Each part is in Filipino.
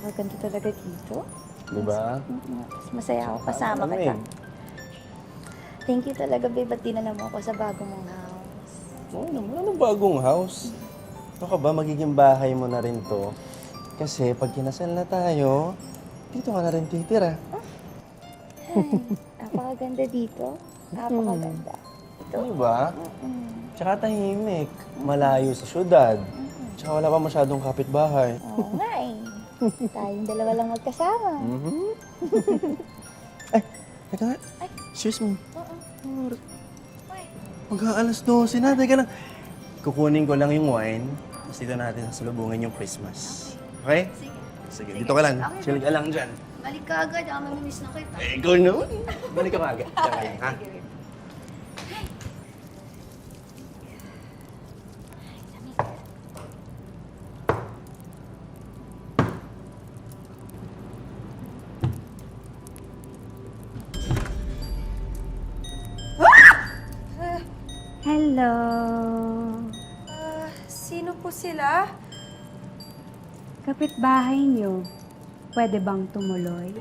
Napakaganda talaga dito. Diba? Mas masaya ako kasama ka dyan. Thank you talaga, babe, at dinala mo ako sa bago mong house. Oo naman, anong bagong house? Ano ka ba, magiging bahay mo na rin to. Kasi pag kinasal na tayo, dito ka na rin titira. Ay, napakaganda dito. Napakaganda. Ito. Diba? Tsaka tahimik, malayo sa syudad. Tsaka wala pa masyadong kapitbahay. Oo nga eh. Tayong dalawa lang magkasama. Ay, teka nga. Ay. Excuse me. Oo. Mag-aalas 12 na, teka lang. Kukunin ko lang yung wine, tapos dito natin sasalubungin yung Christmas. Okay? Sige, dito ka lang. Okay, Chill ka lang dyan. Balik ka agad, mamimiss na kita. Eh, ikaw naman. Balik ka agad. Diyan ka lang, ha? Hello. Sino po sila? Kapitbahay niyo. Pwede bang tumuloy?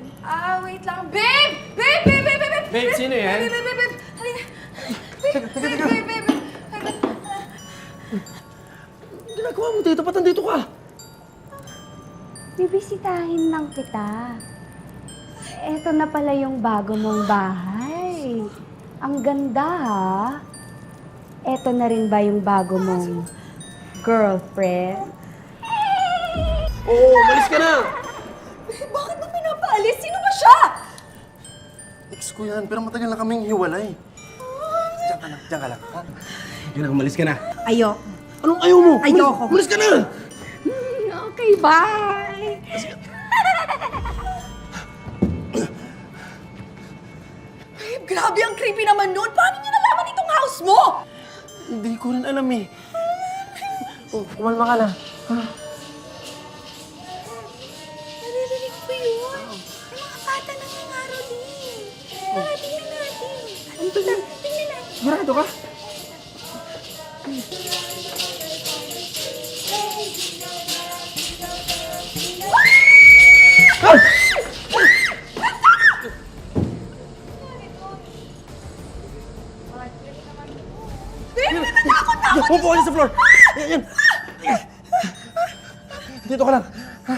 Wait lang. Babe! Babe! Babe! Babe! Babe! Babe, sino yan? Babe! Babe! Babe! Babe! Halika. Babe! Babe! Babe! Babe! Babe! Ano ginagawa mo dito? Ba't nandito ka? Bibisitahin lang kita. Eto na pala yung bago mong bahay. Ang ganda, ha? Eto na rin ba yung bago mong girlfriend? Oo, umalis ka na! Bakit mo pinapaalis? Sino ba siya? Ex ko yan, pero matagal na kaming hiwalay. Diyan ka lang, ha? Yun na, umalis ka na. Ayoko. Anong ayaw mo? Ayoko. Umalis ka na! Okay, bye! Babe, grabe ang creepy naman nun. Paano niyo nalaman itong house mo? Hindi ko rin alam eh. Oh, kumalma ka na. Ha? Naririnig ko yun. May mga bata nangyayaro din. Tingnan natin. Tingnan natin. Sigurado ka? Upo ka sa floor! Yan! Dito ka lang. Ha?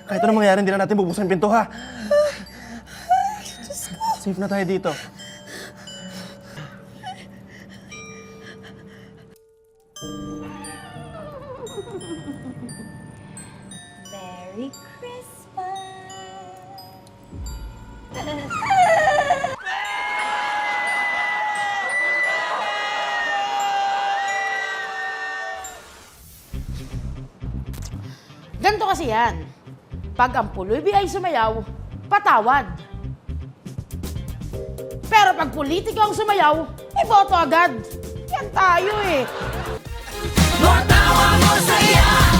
Kahit anong mangyari, hindi na natin bubuksan yung pinto, ha? Safe na tayo dito. Merry Christmas! Ganito kasi yan. Pag ang pulubi ay sumayaw, patawad. Pero pag politiko ang sumayaw, iboto agad. Yan tayo eh. Matawa mo saya